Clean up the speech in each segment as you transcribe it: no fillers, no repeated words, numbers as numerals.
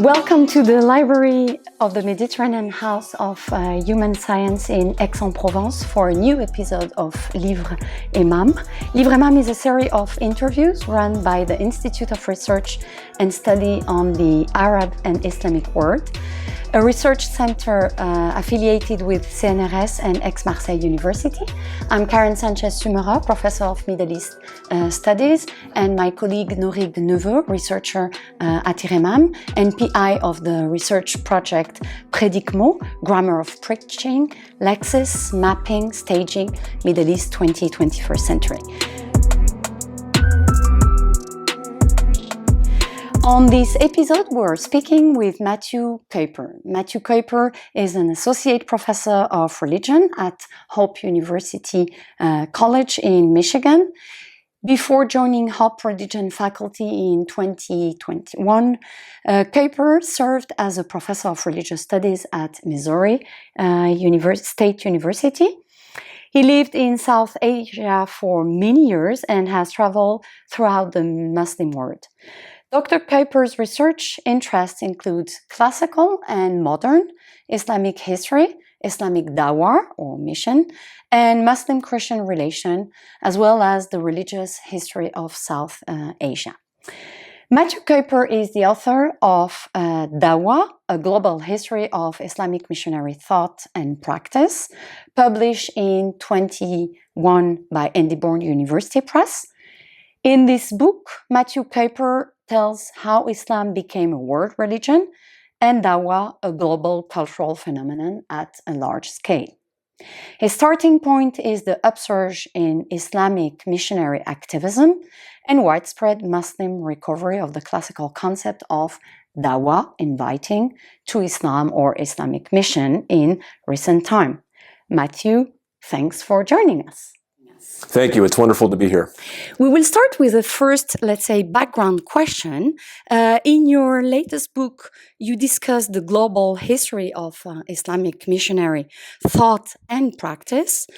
Welcome to the Library of the Mediterranean House of Human Science in Aix-en-Provence for a new episode of Livres MAM. Livres MAM is a series of interviews run by the Institute of Research and Study on the Arab and Islamic World, a research center affiliated with CNRS and Aix-Marseille University. I'm Karène Sanchez-Summerer, professor of Middle East Studies, and my colleague Norig Neveu, researcher at Livres MAM and PI of the research project Predicmo, Grammar of Preaching, Lexis, Mapping, Staging, Middle East 20th-21st Century. On this episode, we're speaking with Matthew KUIPER. Matthew KUIPER is an associate professor of religion at Hope University College in Michigan. Before joining Hope Religion faculty in 2021, KUIPER served as a professor of religious studies at Missouri State University. He lived in South Asia for many years and has traveled throughout the Muslim world. Dr. KUIPER's research interests include classical and modern Islamic history, Islamic dawah or mission, and Muslim-Christian relation, as well as the religious history of South Asia. Matthew KUIPER is the author of Dawah, A Global History of Islamic Missionary Thought and Practice, published in 2021 by Edinburgh University Press. In this book, Matthew KUIPER tells how Islam became a world religion and Dawah, a global cultural phenomenon at a large scale. His starting point is the upsurge in Islamic missionary activism and widespread Muslim recovery of the classical concept of Dawah, inviting to Islam or Islamic mission in recent time. Matthew, thanks for joining us. Thank you. It's wonderful to be here. We will start with the first, let's say, background question. In your latest book, you discuss the global history of Islamic missionary thought and practice.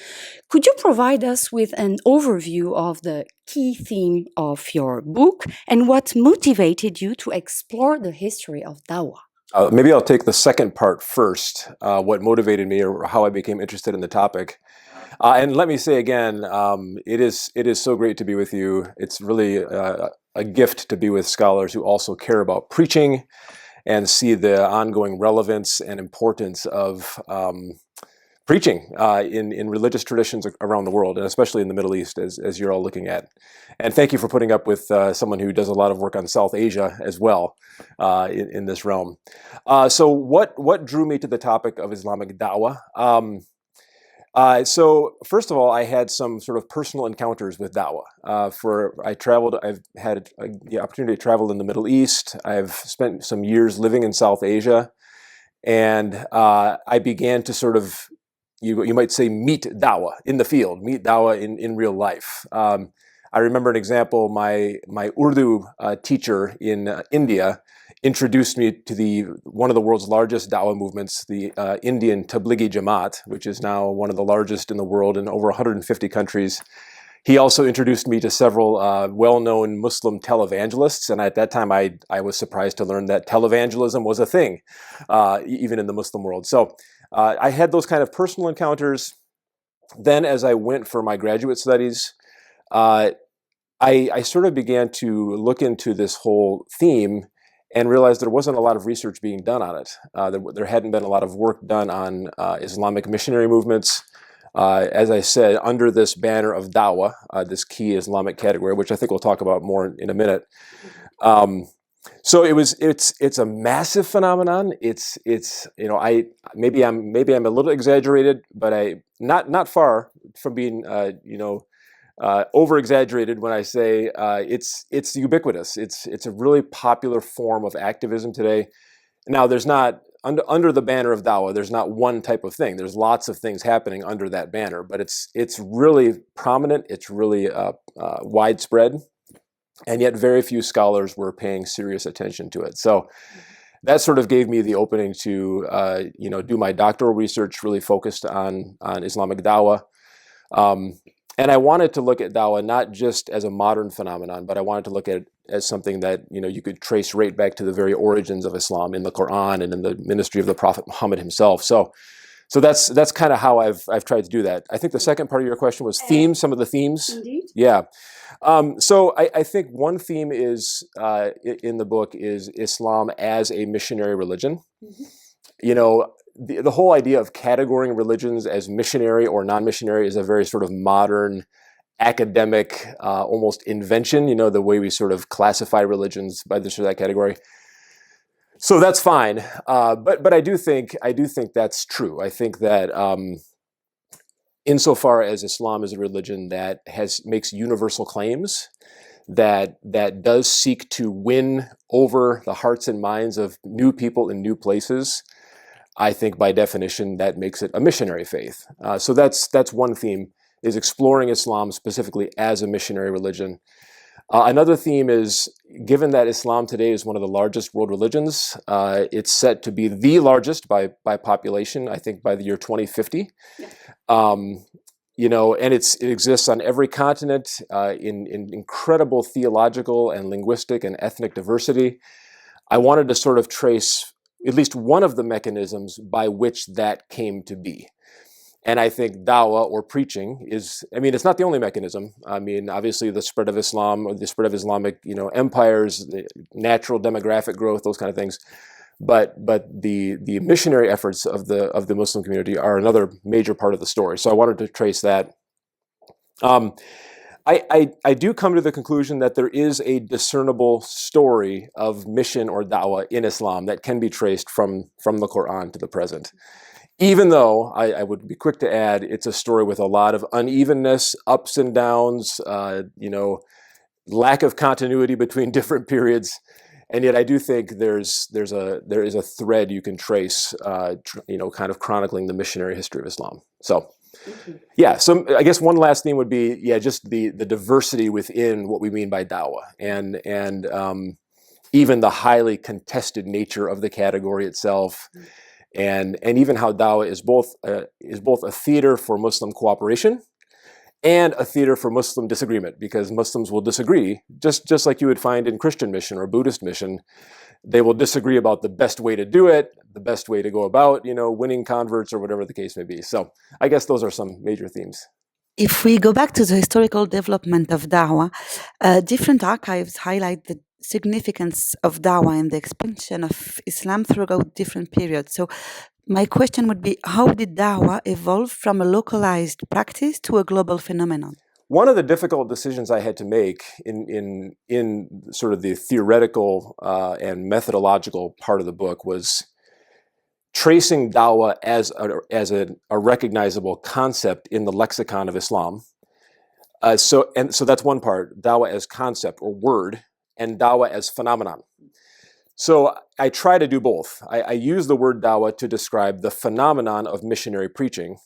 Could you provide us with an overview of the key theme of your book and what motivated you to explore the history of Dawah? Maybe I'll take the second part first, what motivated me or how I became interested in the topic. And let me say again, it is so great to be with you. It's really a gift to be with scholars who also care about preaching and see the ongoing relevance and importance of preaching in religious traditions around the world, and especially in the Middle East, as you're all looking at. And thank you for putting up with someone who does a lot of work on South Asia as well in this realm. So what drew me to the topic of Islamic dawah? So first of all, I had some sort of personal encounters with dawah. I've had the opportunity to travel in the Middle East. I've spent some years living in South Asia, and I began to sort of, you might say, meet dawah in the field, meet dawah in real life. I remember an example. My Urdu teacher in India introduced me to one of the world's largest dawah movements, the Indian Tablighi Jamaat, which is now one of the largest in the world in over 150 countries. He also introduced me to several well-known Muslim televangelists, and at that time I was surprised to learn that televangelism was a thing, even in the Muslim world. So I had those kind of personal encounters. Then as I went for my graduate studies, I sort of began to look into this whole theme and realized there wasn't a lot of research being done on it. There hadn't been a lot of work done on Islamic missionary movements, as I said, under this banner of dawah, this key Islamic category, which I think we'll talk about more in a minute. So it's a massive phenomenon. It's maybe I'm a little exaggerated, but not far from being over-exaggerated when I say it's ubiquitous. It's a really popular form of activism today. Now, there's not under the banner of dawah. There's not one type of thing. There's lots of things happening under that banner, but it's really prominent. It's really widespread, and yet very few scholars were paying serious attention to it. So that sort of gave me the opening to do my doctoral research, really focused on Islamic dawah. And I wanted to look at dawah not just as a modern phenomenon, but I wanted to look at as something that you could trace right back to the very origins of Islam in the Qur'an and in the ministry of the Prophet Muhammad himself. So that's kind of how I've tried to do that. I think the second part of your question was themes, some of the themes. Indeed. Yeah. So I think one theme is in the book is Islam as a missionary religion. The whole idea of categorizing religions as missionary or non-missionary is a very sort of modern academic almost invention, the way we sort of classify religions by this or that category. So that's fine, but I do think that's true. I think that insofar as Islam is a religion that makes universal claims, that does seek to win over the hearts and minds of new people in new places, I think by definition that makes it a missionary faith. So that's one theme, is exploring Islam specifically as a missionary religion. Another theme is, given that Islam today is one of the largest world religions, it's set to be the largest by population, I think by the year 2050. And it exists on every continent in incredible theological and linguistic and ethnic diversity. I wanted to sort of trace at least one of the mechanisms by which that came to be. And I think dawah, or preaching, it's not the only mechanism. Obviously the spread of Islam, or the spread of Islamic, empires, the natural demographic growth, those kind of things. But the missionary efforts of the Muslim community are another major part of the story. So I wanted to trace that. I do come to the conclusion that there is a discernible story of mission or dawah in Islam that can be traced from the Qur'an to the present. Even though, I would be quick to add, it's a story with a lot of unevenness, ups and downs, lack of continuity between different periods. And yet I do think there is a thread you can trace, kind of chronicling the missionary history of Islam. So, yeah. So I guess one last theme would be, just the diversity within what we mean by dawah, and even the highly contested nature of the category itself, and even how dawah is both a theater for Muslim cooperation and a theater for Muslim disagreement, because Muslims will disagree, just like you would find in Christian mission or Buddhist mission. They will disagree about the best way to do it, the best way to go about, winning converts or whatever the case may be. So I guess those are some major themes. If we go back to the historical development of dawah, different archives highlight the significance of dawah and the expansion of Islam throughout different periods. So my question would be, how did dawah evolve from a localized practice to a global phenomenon? One of the difficult decisions I had to make in sort of the theoretical and methodological part of the book was tracing dawah as a recognizable concept in the lexicon of Islam. So that's one part, dawah as concept or word, and dawah as phenomenon. So I try to do both. I use the word dawah to describe the phenomenon of missionary preaching,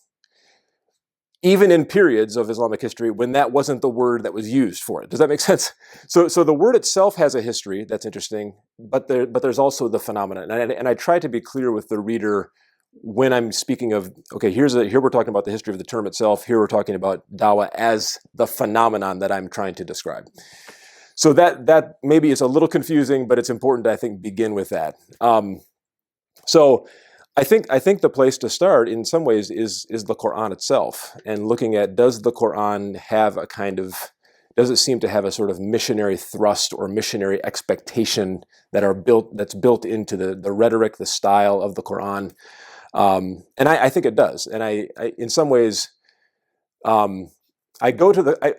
even in periods of Islamic history when that wasn't the word that was used for it. Does that make sense? So the word itself has a history that's interesting, but there's also the phenomenon. And I try to be clear with the reader when I'm speaking of, okay, here we're talking about the history of the term itself, here we're talking about dawah as the phenomenon that I'm trying to describe. So that maybe is a little confusing, but it's important to, I think, begin with that. So I think the place to start in some ways is the Qur'an itself, and looking at, does the Qur'an have does it seem to have a sort of missionary thrust or missionary expectation that's built into the rhetoric, the style of the Qur'an? And I think it does. And I in some ways, the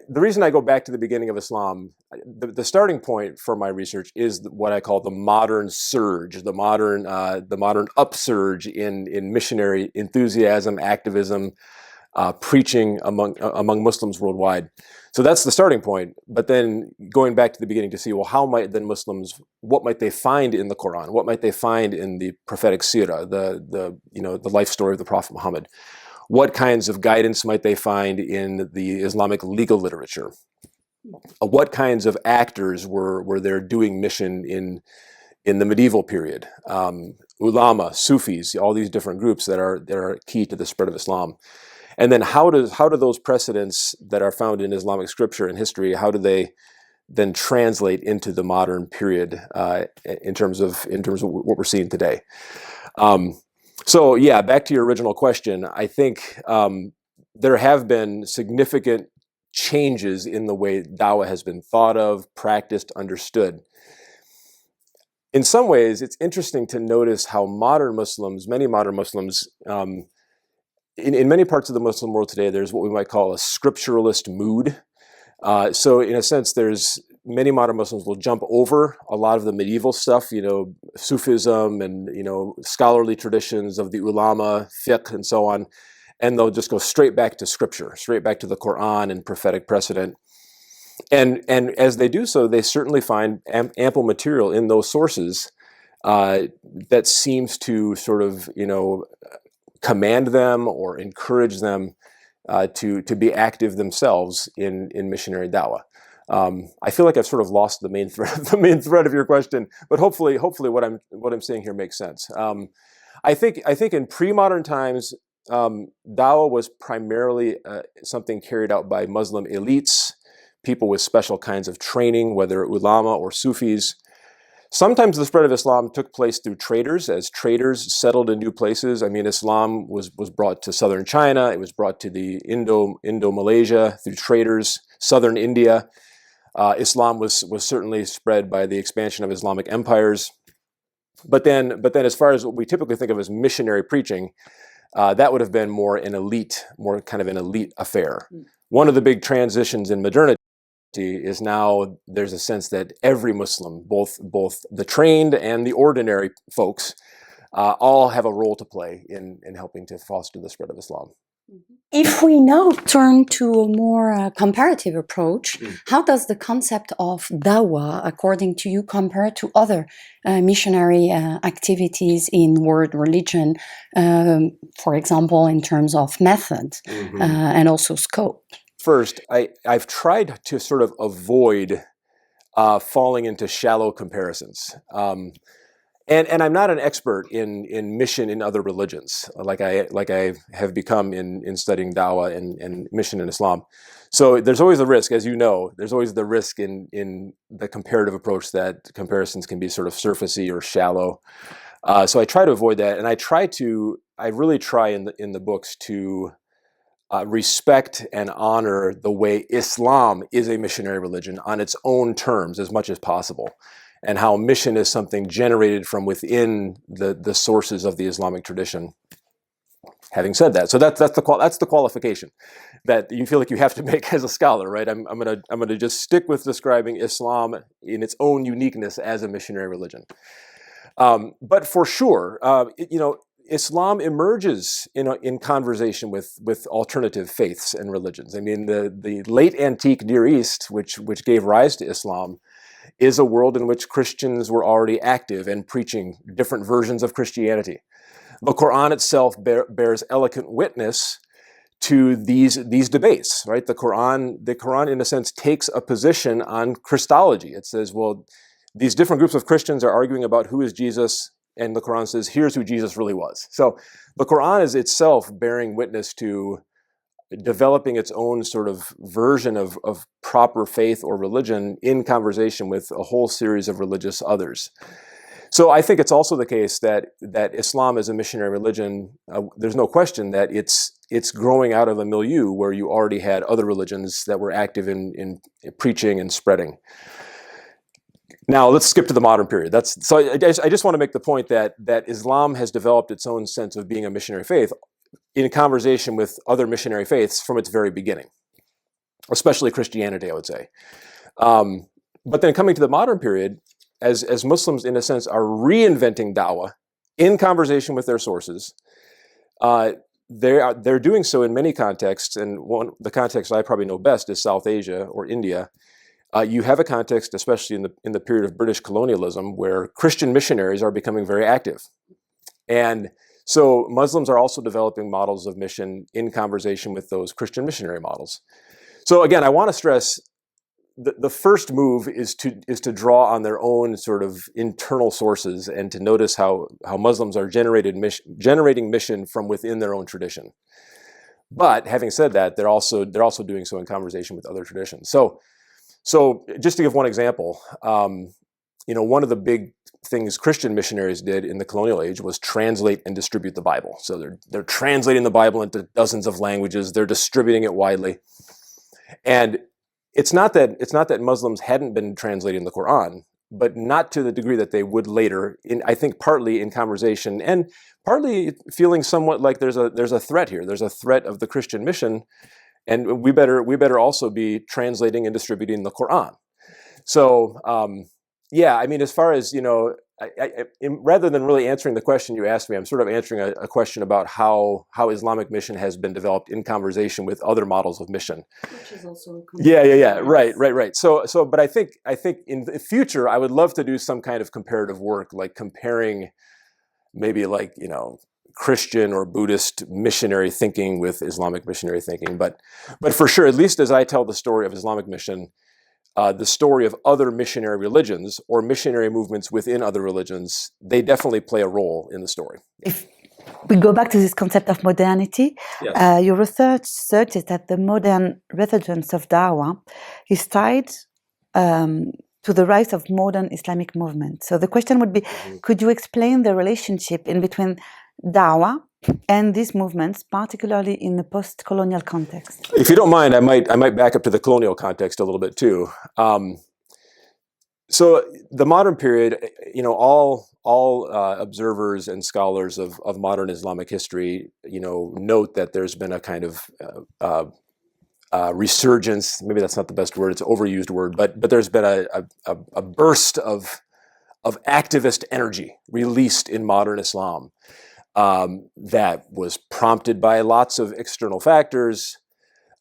reason I go back to the beginning of Islam, the starting point for my research is what I call the modern surge, the modern upsurge in missionary enthusiasm, activism, preaching among Muslims worldwide. So that's the starting point. But then going back to the beginning to see, well, how might then Muslims, what might they find in the Quran? What might they find in the prophetic seerah, the life story of the Prophet Muhammad? What kinds of guidance might they find in the Islamic legal literature? What kinds of actors were there doing mission in the medieval period? Ulama, Sufis, all these different groups that are key to the spread of Islam. And then how do those precedents that are found in Islamic scripture and history, how do they then translate into the modern period in terms of what we're seeing today. So yeah, back to your original question, I think there have been significant changes in the way Dawah has been thought of, practiced, understood. In some ways, it's interesting to notice how many modern Muslims, in many parts of the Muslim world today, there's what we might call a scripturalist mood. So in a sense, many modern Muslims will jump over a lot of the medieval stuff, Sufism and, scholarly traditions of the ulama, fiqh, and so on, and they'll just go straight back to scripture, straight back to the Qur'an and prophetic precedent. And as they do so, they certainly find ample material in those sources that seems to sort of, command them or encourage them to be active themselves in missionary dawah. I feel like I've sort of lost the main thread of your question, but hopefully what I'm saying here makes sense. I think in pre-modern times, dawah was primarily something carried out by Muslim elites, people with special kinds of training, whether ulama or Sufis. Sometimes the spread of Islam took place through traders, as traders settled in new places. I mean, Islam was brought to southern China, it was brought to the Indo-Malaysia through traders, southern India. Islam was certainly spread by the expansion of Islamic empires. But then as far as what we typically think of as missionary preaching, that would have been more kind of an elite affair. One of the big transitions in modernity is now there's a sense that every Muslim, both the trained and the ordinary folks, all have a role to play in helping to foster the spread of Islam. If we now turn to a more comparative approach, how does the concept of dawah, according to you, compare to other missionary activities in world religion, for example, in terms of method and also scope? First, I've tried to sort of avoid falling into shallow comparisons. And I'm not an expert in mission in other religions, like I have become in studying dawah and mission in Islam. So there's always the risk, as you know, there's always the risk in the comparative approach that comparisons can be sort of surfacey or shallow. So I try to avoid that, and I really try in the books to respect and honor the way Islam is a missionary religion on its own terms as much as possible, and how mission is something generated from within the sources of the Islamic tradition. Having said that, so that's the qualification that you feel like you have to make as a scholar, right? I'm gonna just stick with describing Islam in its own uniqueness as a missionary religion. But for sure, Islam emerges in conversation with alternative faiths and religions. I mean, the late antique Near East, which gave rise to Islam, is a world in which Christians were already active and preaching different versions of Christianity. The Qur'an itself bears eloquent witness to these debates, right? The Qur'an, in a sense, takes a position on Christology. It says, well, these different groups of Christians are arguing about who is Jesus, and the Qur'an says, here's who Jesus really was. So the Qur'an is itself bearing witness to developing its own sort of version of proper faith or religion in conversation with a whole series of religious others. So I think it's also the case that Islam as a missionary religion, there's no question that it's growing out of a milieu where you already had other religions that were active in preaching and spreading. Now let's skip to the modern period. I just want to make the point that Islam has developed its own sense of being a missionary faith in conversation with other missionary faiths from its very beginning, especially Christianity, I would say. But then coming to the modern period, as Muslims, in a sense, are reinventing dawah in conversation with their sources, they're doing so in many contexts, and the context I probably know best is South Asia or India. You have a context, especially in the period of British colonialism, where Christian missionaries are becoming very active. And so Muslims are also developing models of mission in conversation with those Christian missionary models. So again, I want to stress the first move is to draw on their own sort of internal sources and to notice how Muslims are generating mission from within their own tradition. But having said that, they're also doing so in conversation with other traditions. So So just to give one example, one of the big things Christian missionaries did in the colonial age was translate and distribute the Bible. So they're translating the Bible into dozens of languages. They're distributing it widely. And it's not that Muslims hadn't been translating the Qur'an, but not to the degree that they would later, I think partly in conversation and partly feeling somewhat like there's a threat here. There's a threat of the Christian mission, and we better also be translating and distributing the Qur'an. So as far as, rather than really answering the question you asked me, I'm sort of answering a question about how Islamic mission has been developed in conversation with other models of mission. Which is also Right. So, but I think in the future, I would love to do some kind of comparative work, like comparing maybe Christian or Buddhist missionary thinking with Islamic missionary thinking. But for sure, at least as I tell the story of Islamic mission, the story of other missionary religions or missionary movements within other religions, they definitely play a role in the story. If we go back to this concept of modernity, Yes. your research suggests that the modern resurgence of Dawah is tied to the rise of modern Islamic movements. So the question would be, could you explain the relationship in between Dawah and these movements, particularly in the post-colonial context? If you don't mind, I might back up to the colonial context a little bit too. So the modern period, all observers and scholars of modern Islamic history, note that there's been a kind of resurgence. Maybe that's not the best word; it's an overused word, but there's been a burst of activist energy released in modern Islam. That was prompted by lots of external factors.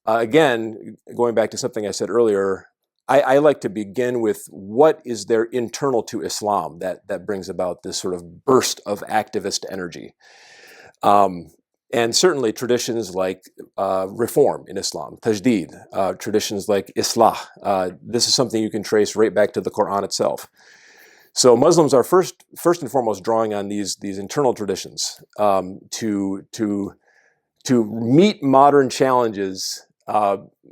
Again, going back to something I said earlier, I like to begin with what is there internal to Islam that brings about this sort of burst of activist energy. And certainly traditions like reform in Islam, tajdeed, traditions like islah. This is something you can trace right back to the Qur'an itself. So Muslims are first and foremost drawing on these internal traditions to meet modern challenges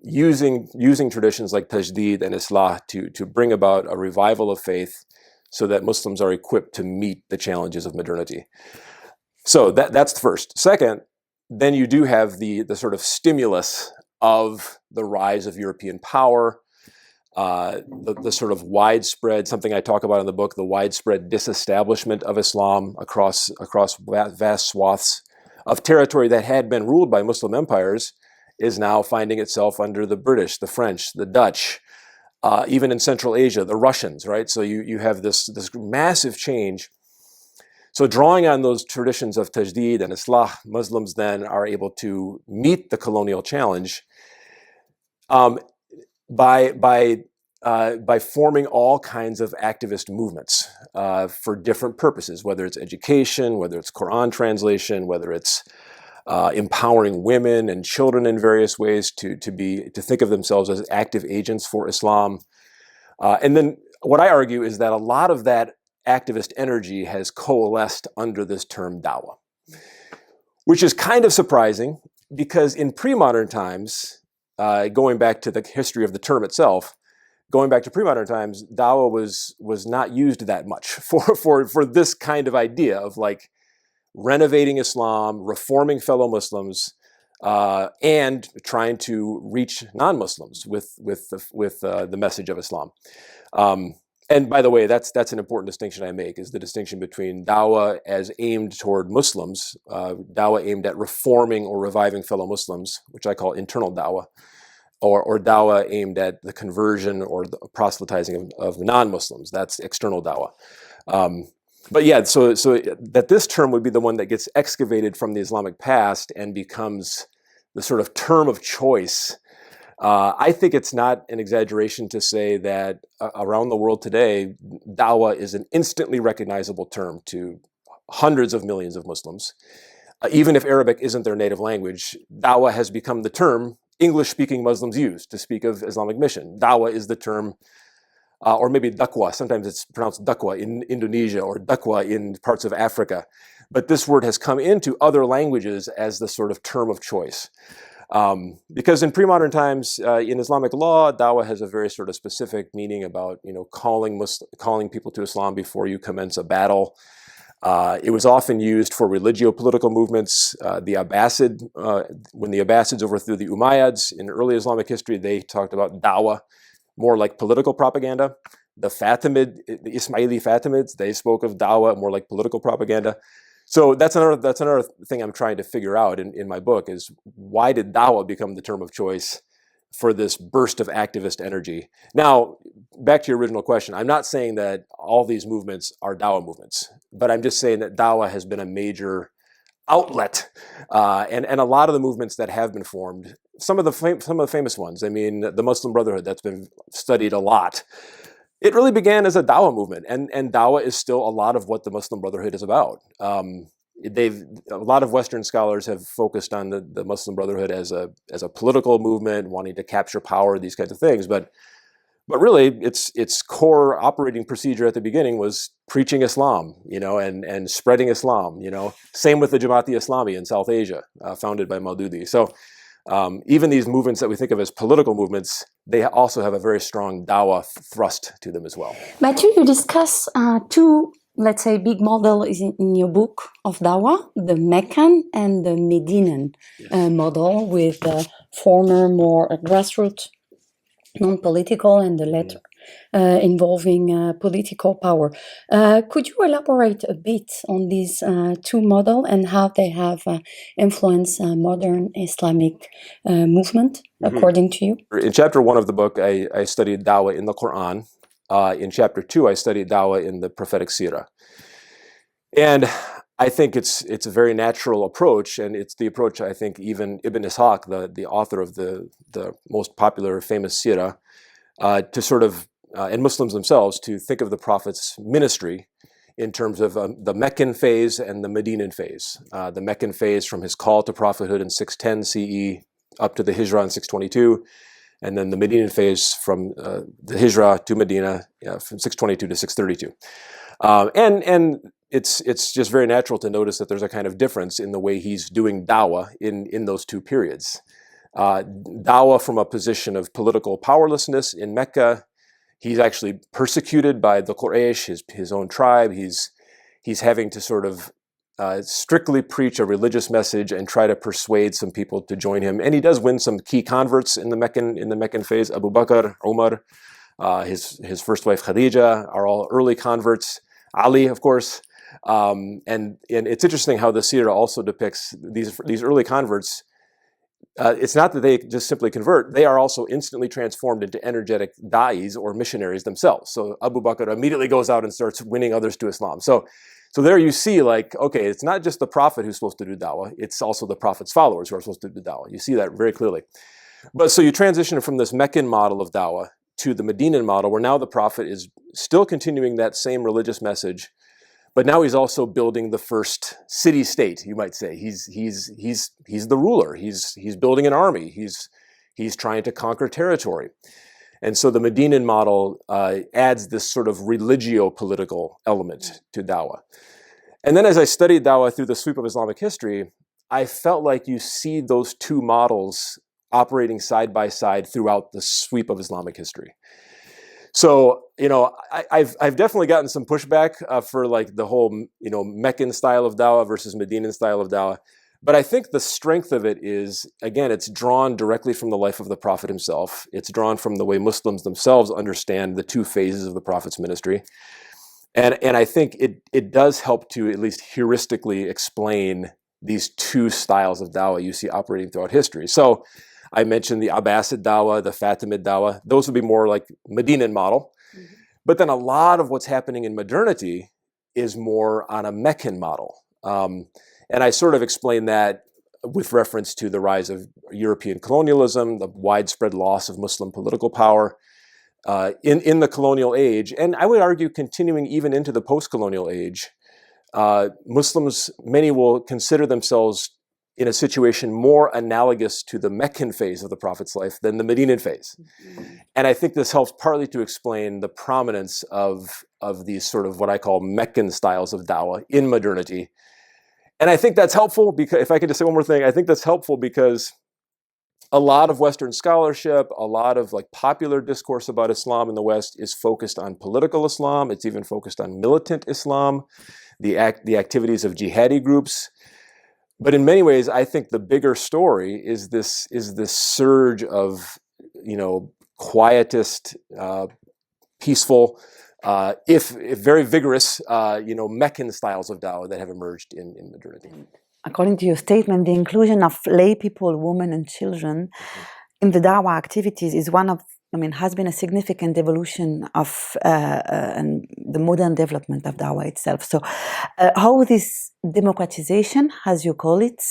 using traditions like tajdeed and islah to bring about a revival of faith, so that Muslims are equipped to meet the challenges of modernity. So that's the first. Second, then you do have the sort of stimulus of the rise of European power. The sort of widespread, something I talk about in the book, the widespread disestablishment of Islam across vast swaths of territory that had been ruled by Muslim empires is now finding itself under the British, the French, the Dutch, even in Central Asia, the Russians, right? So you have this massive change. So drawing on those traditions of tajdeed and islah, Muslims then are able to meet the colonial challenge by forming all kinds of activist movements for different purposes, whether it's education, whether it's Qur'an translation, whether it's empowering women and children in various ways to think of themselves as active agents for Islam. And then what I argue is that a lot of that activist energy has coalesced under this term dawah, which is kind of surprising because in pre-modern times, going back to the history of the term itself, going back to pre-modern times, dawah was not used that much for this kind of idea of like renovating Islam, reforming fellow Muslims, and trying to reach non-Muslims with the message of Islam. And by the way, that's an important distinction I make, is the distinction between dawah as aimed toward Muslims, dawah aimed at reforming or reviving fellow Muslims, which I call internal dawah, or dawah aimed at the conversion or the proselytizing of non-Muslims. That's external dawah. But yeah, so that this term would be the one that gets excavated from the Islamic past and becomes the sort of term of choice. I think it's not an exaggeration to say that around the world today, dawah is an instantly recognizable term to hundreds of millions of Muslims. Even if Arabic isn't their native language, dawah has become the term English-speaking Muslims use to speak of Islamic mission. Dawah is the term, or maybe daqwa, sometimes it's pronounced daqwa in Indonesia or daqwa in parts of Africa. But this word has come into other languages as the sort of term of choice. Because in pre-modern times, in Islamic law, dawah has a very sort of specific meaning about, calling people to Islam before you commence a battle. It was often used for religio-political movements. When the Abbasids overthrew the Umayyads in early Islamic history, they talked about dawah, more like political propaganda. The Ismaili Fatimids, they spoke of dawah more like political propaganda. So that's another thing I'm trying to figure out in my book is why did dawah become the term of choice for this burst of activist energy? Now, back to your original question, I'm not saying that all these movements are dawah movements, but I'm just saying that dawah has been a major outlet, and a lot of the movements that have been formed, some of the famous ones. I mean, the Muslim Brotherhood that's been studied a lot. It really began as a dawah movement, and dawah is still a lot of what the Muslim Brotherhood is about. A lot of Western scholars have focused on the Muslim Brotherhood as a political movement, wanting to capture power, these kinds of things. But really, its core operating procedure at the beginning was preaching Islam, and spreading Islam. Same with the Jamaat-e-Islami in South Asia, founded by Maududi. So even these movements that we think of as political movements, they also have a very strong dawah thrust to them as well. Matthew, you discuss two, let's say, big models in your book of dawah, the Meccan and the Medinan model, with the former more grassroots, non-political, and the latter involving political power. Could you elaborate a bit on these two models and how they have influenced modern Islamic movement, according to you? In chapter 1 of the book, I studied dawah in the Qur'an. In chapter 2, I studied dawah in the prophetic seerah. And I think it's a very natural approach, and it's the approach I think even Ibn Ishaq, the author of the most popular famous seerah, to sort of, and Muslims themselves, to think of the Prophet's ministry in terms of the Meccan phase and the Medinan phase. The Meccan phase from his call to prophethood in 610 CE up to the Hijrah in 622, and then the Medinan phase from the Hijrah to Medina from 622 to 632. And it's just very natural to notice that there's a kind of difference in the way he's doing dawah in those two periods. Dawah from a position of political powerlessness in Mecca. He's actually persecuted by the Quraysh, his own tribe. He's having to sort of strictly preach a religious message and try to persuade some people to join him. And he does win some key converts in the Meccan phase. Abu Bakr, Umar, his first wife Khadija are all early converts. Ali, of course. And it's interesting how the seerah also depicts these early converts. It's not that they just simply convert, they are also instantly transformed into energetic da'is or missionaries themselves. So Abu Bakr immediately goes out and starts winning others to Islam. So there you see, like, okay, it's not just the Prophet who's supposed to do dawah, it's also the Prophet's followers who are supposed to do dawah. You see that very clearly. But so you transition from this Meccan model of dawah to the Medinan model, where now the Prophet is still continuing that same religious message, but now he's also building the first city-state, you might say. He's the ruler. He's building an army. He's trying to conquer territory. And so the Medinan model adds this sort of religio-political element to dawah. And then as I studied dawah through the sweep of Islamic history, I felt like you see those two models operating side by side throughout the sweep of Islamic history. So, I've definitely gotten some pushback for like the whole, Meccan style of dawah versus Medinan style of dawah. But I think the strength of it is, again, it's drawn directly from the life of the Prophet himself. It's drawn from the way Muslims themselves understand the two phases of the Prophet's ministry. And I think it does help to at least heuristically explain these two styles of dawah you see operating throughout history. So I mentioned the Abbasid dawah, the Fatimid dawah. Those would be more like Medinan model. Mm-hmm. But then a lot of what's happening in modernity is more on a Meccan model. And I sort of explain that with reference to the rise of European colonialism, the widespread loss of Muslim political power in the colonial age. And I would argue continuing even into the post-colonial age, Muslims, many will consider themselves in a situation more analogous to the Meccan phase of the Prophet's life than the Medinan phase. Mm-hmm. And I think this helps partly to explain the prominence of these sort of what I call Meccan styles of dawah in modernity. And I think that's helpful because, if I could just say one more thing, I think that's helpful because a lot of Western scholarship, a lot of like popular discourse about Islam in the West is focused on political Islam. It's even focused on militant Islam, the activities of jihadi groups. But in many ways, I think the bigger story is this surge of, quietist, peaceful, if very vigorous, Meccan styles of Dawah that have emerged in modernity. According to your statement, the inclusion of lay people, women, and children in the Dawah activities is has been a significant evolution of and the modern development of Dawah itself. So, how this democratization, as you call it,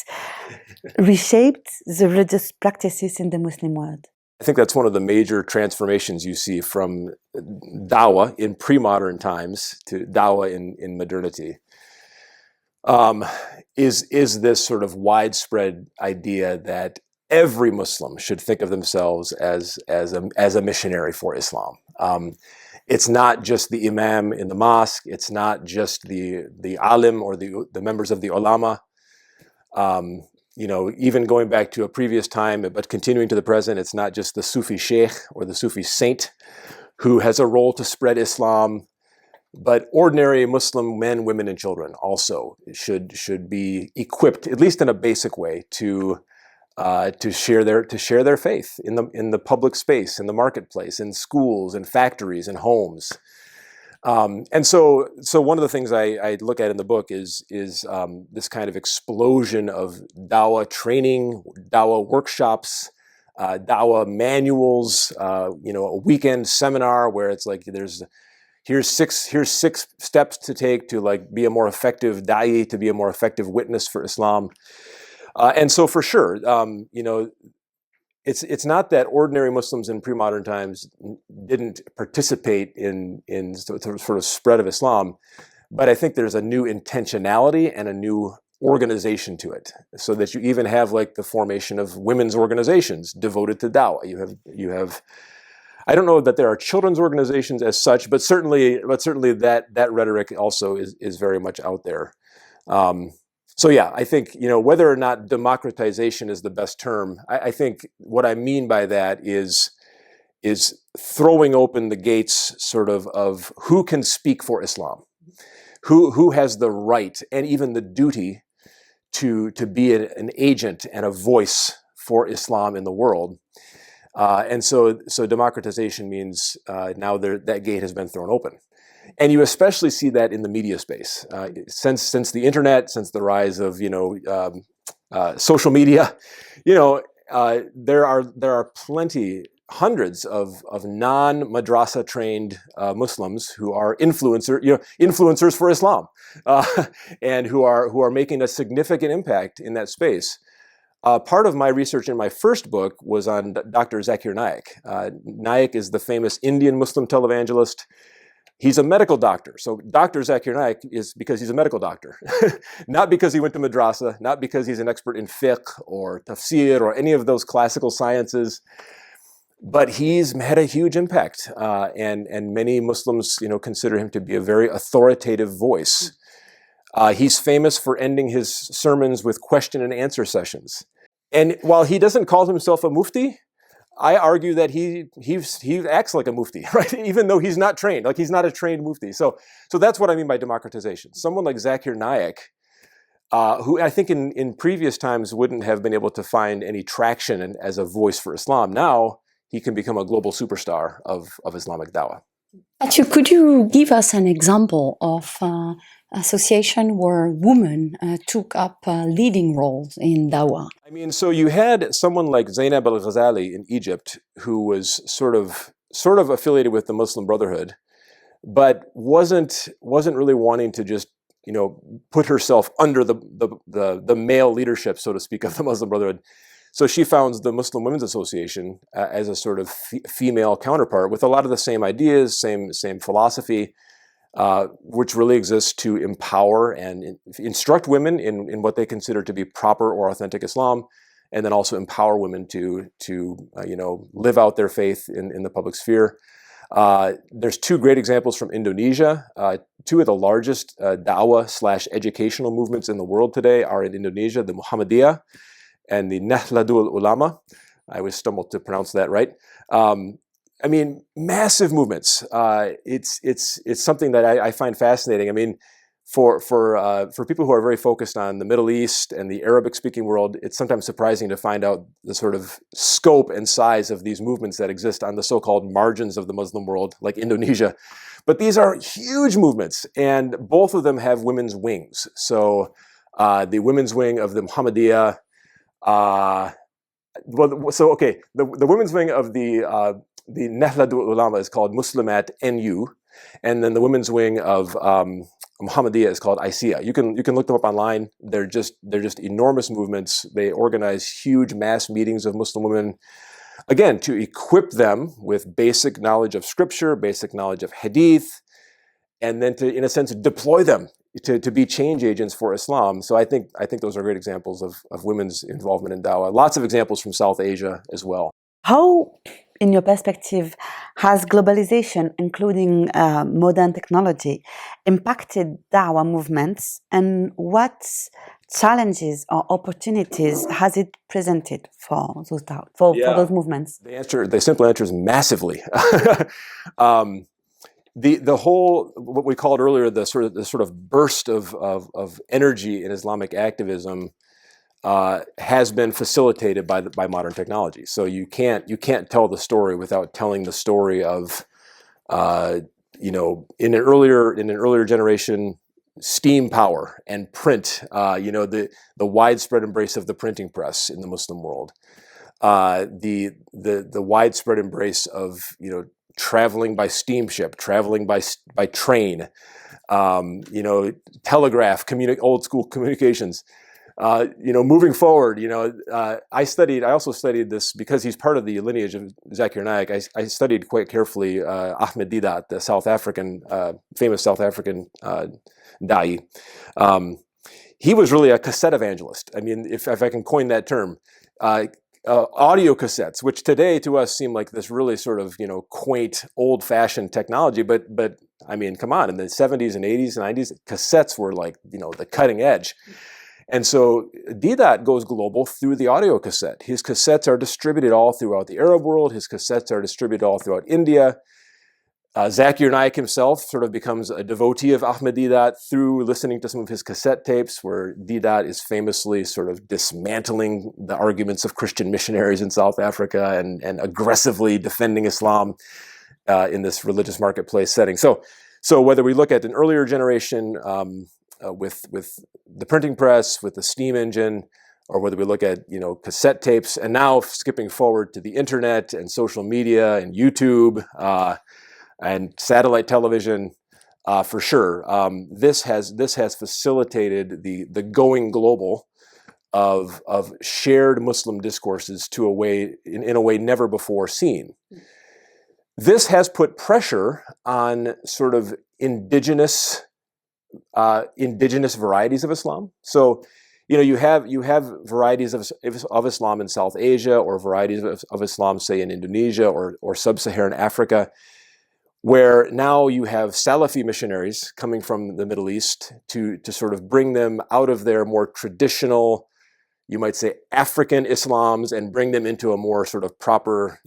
reshaped the religious practices in the Muslim world? I think that's one of the major transformations you see from Dawah in pre-modern times to Dawah in modernity. Is this sort of widespread idea that every Muslim should think of themselves as a missionary for Islam. It's not just the imam in the mosque. It's not just the alim or the members of the ulama. Even going back to a previous time, but continuing to the present, it's not just the Sufi sheikh or the Sufi saint who has a role to spread Islam, but ordinary Muslim men, women, and children also should be equipped, at least in a basic way, to share their faith in the public space, in the marketplace, in schools, in factories, in homes. And so one of the things I look at in the book is this kind of explosion of Dawah training, Dawah workshops, Dawah manuals, a weekend seminar where it's like here's six steps to take to like be a more effective da'i, to be a more effective witness for Islam. And so for sure, it's not that ordinary Muslims in pre-modern times didn't participate in the sort of spread of Islam, but I think there's a new intentionality and a new organization to it, so that you even have like the formation of women's organizations devoted to Dawah. You have I don't know that there are children's organizations as such, but certainly that rhetoric also is very much out there. So yeah, I think, whether or not democratization is the best term, I think what I mean by that is throwing open the gates sort of who can speak for Islam, who has the right and even the duty to be an agent and a voice for Islam in the world. And so democratization means now that gate has been thrown open. And you especially see that in the media space. Since the internet, since the rise of social media, there are plenty, hundreds of non-madrasa trained Muslims who are influencers for Islam, and who are making a significant impact in that space. Part of my research in my first book was on Dr. Zakir Naik. Naik is the famous Indian Muslim televangelist. He's a medical doctor. So Dr. Zakir Naik is because he's a medical doctor, not because he went to madrasa, not because he's an expert in fiqh or tafsir or any of those classical sciences, but he's had a huge impact. And many Muslims, consider him to be a very authoritative voice. He's famous for ending his sermons with question and answer sessions. And while he doesn't call himself a mufti, I argue that he acts like a mufti, right? Even though he's not trained, like he's not a trained mufti. So that's what I mean by democratization. Someone like Zakir Naik, who I think in previous times wouldn't have been able to find any traction as a voice for Islam. Now he can become a global superstar of Islamic Dawah. Matthew, could you give us an example of association where women took up leading roles in Dawah? I mean, so you had someone like Zainab al-Ghazali in Egypt, who was sort of affiliated with the Muslim Brotherhood, but wasn't really wanting to just put herself under the male leadership, so to speak, of the Muslim Brotherhood. So she founds the Muslim Women's Association as a sort of female counterpart with a lot of the same ideas, same philosophy, which really exists to empower and instruct women in what they consider to be proper or authentic Islam, and then also empower women to live out their faith in the public sphere. There's two great examples from Indonesia. Two of the largest Dawah/educational movements in the world today are in Indonesia, the Muhammadiyah and the Nahdlatul Ulama. I always stumble to pronounce that right. I mean, massive movements. It's something that I find fascinating. I mean, for people who are very focused on the Middle East and the Arabic-speaking world, it's sometimes surprising to find out the sort of scope and size of these movements that exist on the so-called margins of the Muslim world, like Indonesia. But these are huge movements, and both of them have women's wings. So the women's wing of the Muhammadiyah, the women's wing of the Nahdlatul Ulama is called Muslimat NU, and then the women's wing of Muhammadiyah is called ISIA. You can look them up online. They're just enormous movements. They organize huge mass meetings of Muslim women, again, to equip them with basic knowledge of scripture, basic knowledge of hadith, and then to, in a sense, deploy them to be change agents for Islam. So I think those are great examples of women's involvement in dawah. Lots of examples from South Asia as well. How, in your perspective, has globalization, including modern technology, impacted dawah movements, and what challenges or opportunities has it presented for those those movements? The simple answer is massively. The whole, what we called earlier, the sort of burst of energy in Islamic activism has been facilitated by modern technology. So you can't tell the story without telling the story of in an earlier generation, steam power and print. The widespread embrace of the printing press in the Muslim world, the widespread embrace of traveling by steamship, traveling by train, telegraph, old school communications. Moving forward, I also studied this because he's part of the lineage of Zakir Naik. I studied quite carefully Ahmed Deedat, the famous South African da'i. He was really a cassette evangelist. I mean, if I can coin that term, audio cassettes, which today to us seem like this really sort of quaint, old-fashioned technology, but I mean, come on, in the 70s and 80s and 90s, cassettes were like the cutting edge. And so Deedat goes global through the audio cassette. His cassettes are distributed all throughout the Arab world. His cassettes are distributed all throughout India. Zakir Naik himself sort of becomes a devotee of Ahmed Deedat through listening to some of his cassette tapes, where Deedat is famously sort of dismantling the arguments of Christian missionaries in South Africa and aggressively defending Islam in this religious marketplace setting. So whether we look at an earlier generation with the printing press, with the steam engine, or whether we look at cassette tapes, and now skipping forward to the internet and social media and YouTube and satellite television, for sure, this has facilitated the going global of shared Muslim discourses in a way never before seen. This has put pressure on sort of indigenous varieties of Islam. So, you have varieties of Islam in South Asia, or varieties of Islam, say, in Indonesia or sub-Saharan Africa, where now you have Salafi missionaries coming from the Middle East to sort of bring them out of their more traditional, you might say, African Islams, and bring them into a more sort of proper,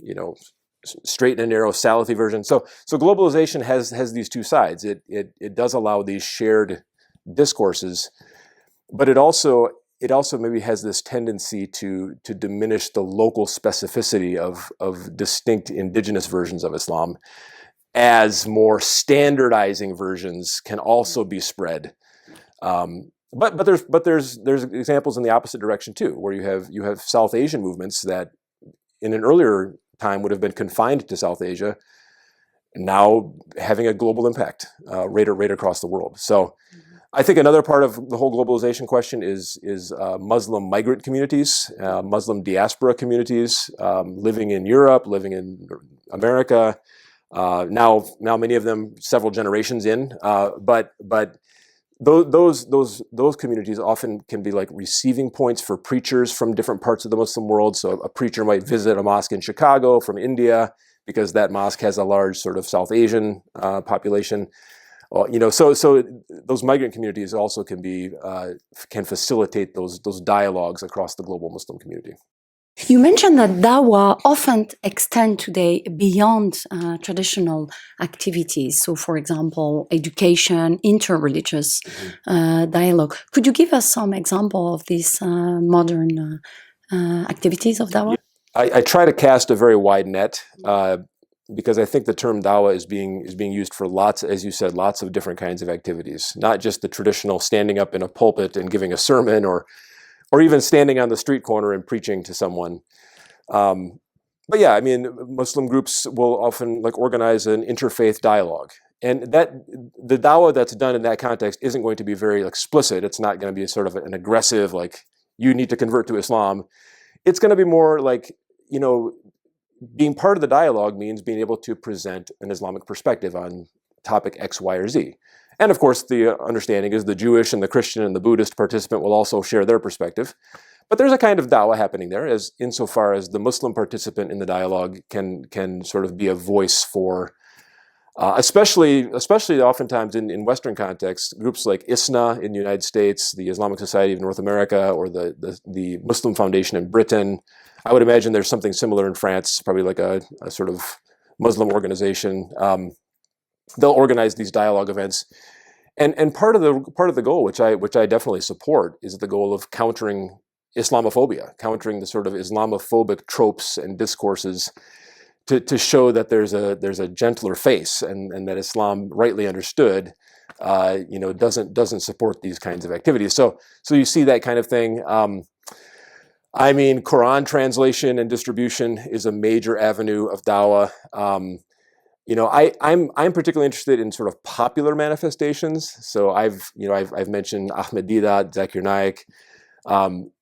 straight and narrow Salafi version. So globalization has these two sides. It does allow these shared discourses, but it also maybe has this tendency to diminish the local specificity of distinct indigenous versions of Islam, as more standardizing versions can also be spread. But there's examples in the opposite direction too, where you have South Asian movements that in an earlier time would have been confined to South Asia, now having a global impact right across the world. So I think another part of the whole globalization question is Muslim migrant communities, Muslim diaspora communities living in Europe, living in America. Now many of them several generations in, but those communities often can be like receiving points for preachers from different parts of the Muslim world. So a preacher might visit a mosque in Chicago from India because that mosque has a large sort of South Asian population. So those migrant communities also can facilitate those dialogues across the global Muslim community. You mentioned that dawah often extend today beyond traditional activities. So, for example, education, interreligious dialogue. Could you give us some example of these modern activities of dawah? I try to cast a very wide net because I think the term dawah is being used for lots, as you said, lots of different kinds of activities, not just the traditional standing up in a pulpit and giving a sermon, or even standing on the street corner and preaching to someone. But yeah, I mean, Muslim groups will often organize an interfaith dialogue. And that the dawah that's done in that context isn't going to be very explicit. It's not going to be sort of an aggressive, you need to convert to Islam. It's going to be more being part of the dialogue means being able to present an Islamic perspective on topic X, Y, or Z. And of course, the understanding is the Jewish and the Christian and the Buddhist participant will also share their perspective. But there's a kind of dawah happening there, as insofar as the Muslim participant in the dialogue can sort of be a voice for, especially oftentimes in Western contexts, groups like ISNA in the United States, the Islamic Society of North America, or the Muslim Foundation in Britain. I would imagine there's something similar in France, probably like a sort of Muslim organization. They'll organize these dialogue events, and part of the goal, which I definitely support, is the goal of countering Islamophobia, countering the sort of Islamophobic tropes and discourses, to show that there's a gentler face, and that Islam, rightly understood, doesn't support these kinds of activities. So you see that kind of thing. I mean, Qur'an translation and distribution is a major avenue of dawah. I'm particularly interested in sort of popular manifestations. So I've mentioned Ahmed Deedat, Zakir Naik.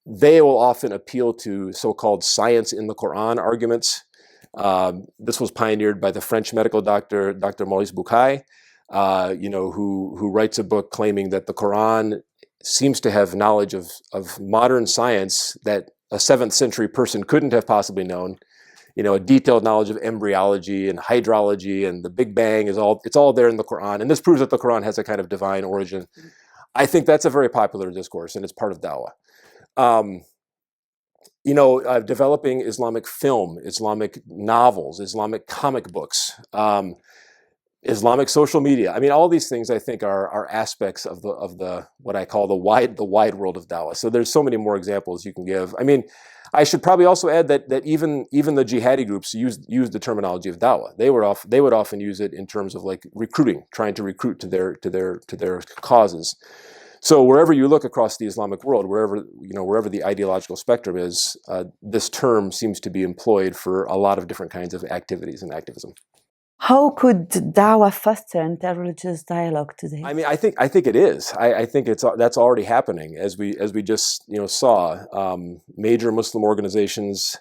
They will often appeal to so-called science in the Qur'an arguments. This was pioneered by the French medical doctor, Dr. Maurice Bucaille, who writes a book claiming that the Qur'an seems to have knowledge of modern science that a 7th century person couldn't have possibly known. A detailed knowledge of embryology and hydrology and the Big Bang it's all there in the Qur'an. And this proves that the Qur'an has a kind of divine origin. I think that's a very popular discourse, and it's part of dawah. Developing Islamic film, Islamic novels, Islamic comic books, Islamic social media. I mean, all these things I think are aspects of the what I call the wide world of dawah. So there's so many more examples you can give. I mean, I should probably also add that even the jihadi groups use the terminology of dawah. They would often use it in terms of recruiting, trying to recruit to their causes. So wherever you look across the Islamic world, wherever the ideological spectrum is, this term seems to be employed for a lot of different kinds of activities and activism. How could dawah foster interreligious dialogue today? I mean, I think it is. I think that's already happening, as we just saw. Major Muslim organizations,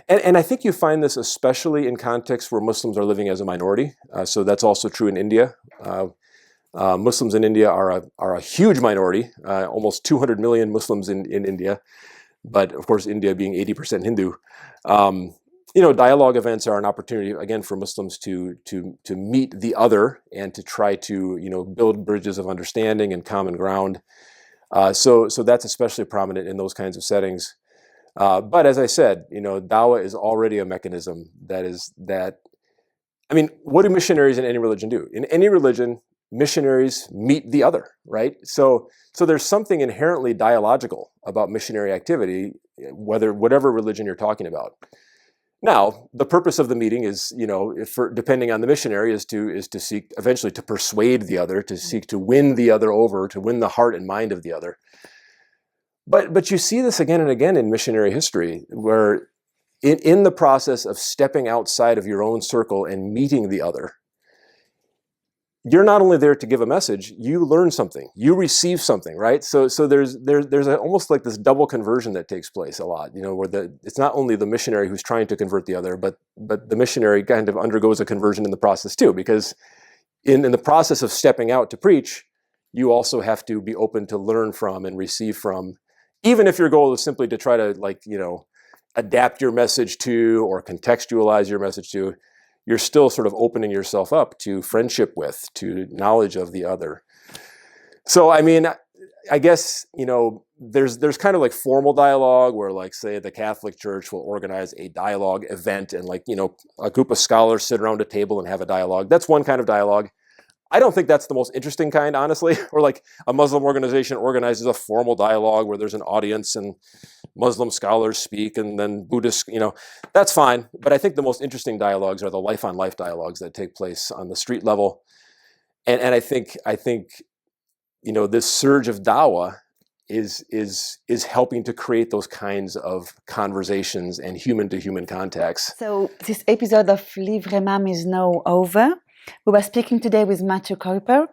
and I think you find this especially in contexts where Muslims are living as a minority. So that's also true in India. Muslims in India are a huge minority, almost 200 million Muslims in India, but of course India being 80% Hindu. Dialogue events are an opportunity, again, for Muslims to meet the other and to try to build bridges of understanding and common ground. So that's especially prominent in those kinds of settings. But as I said, dawah is already a mechanism that. I mean, what do missionaries in any religion do? In any religion, missionaries meet the other, right? So there's something inherently dialogical about missionary activity, whatever religion you're talking about. Now, the purpose of the meeting is, depending on the missionary, is to seek eventually to persuade the other, to seek to win the other over, to win the heart and mind of the other. But you see this again and again in missionary history, where in the process of stepping outside of your own circle and meeting the other, you're not only there to give a message, you learn something, you receive something, right? So there's almost like this double conversion that takes place a lot, where it's not only the missionary who's trying to convert the other, but the missionary kind of undergoes a conversion in the process too, because in the process of stepping out to preach, you also have to be open to learn from and receive from, even if your goal is simply to try to adapt your message to or contextualize your message to. You're still sort of opening yourself up to friendship with, to knowledge of the other. So, I mean, I guess, there's kind of like formal dialogue where, like, say the Catholic Church will organize a dialogue event and, like, a group of scholars sit around a table and have a dialogue. That's one kind of dialogue. I don't think that's the most interesting kind, honestly. Or like a Muslim organization organizes a formal dialogue where there's an audience and Muslim scholars speak and then Buddhists, that's fine. But I think the most interesting dialogues are the life-on-life dialogues that take place on the street level. And I think this surge of dawah is helping to create those kinds of conversations and human-to-human contacts. So this episode of Livres MAM is now over. We were speaking today with Matthew KUIPER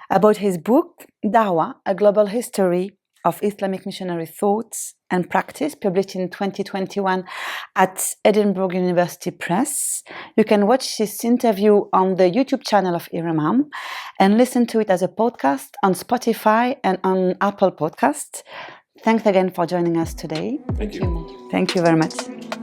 about his book, Dawah, A Global History of Islamic Missionary Thoughts and Practice, published in 2021 at Edinburgh University Press. You can watch this interview on the YouTube channel of Livres MAM and listen to it as a podcast on Spotify and on Apple Podcasts. Thanks again for joining us today. Thank you. Thank you very much.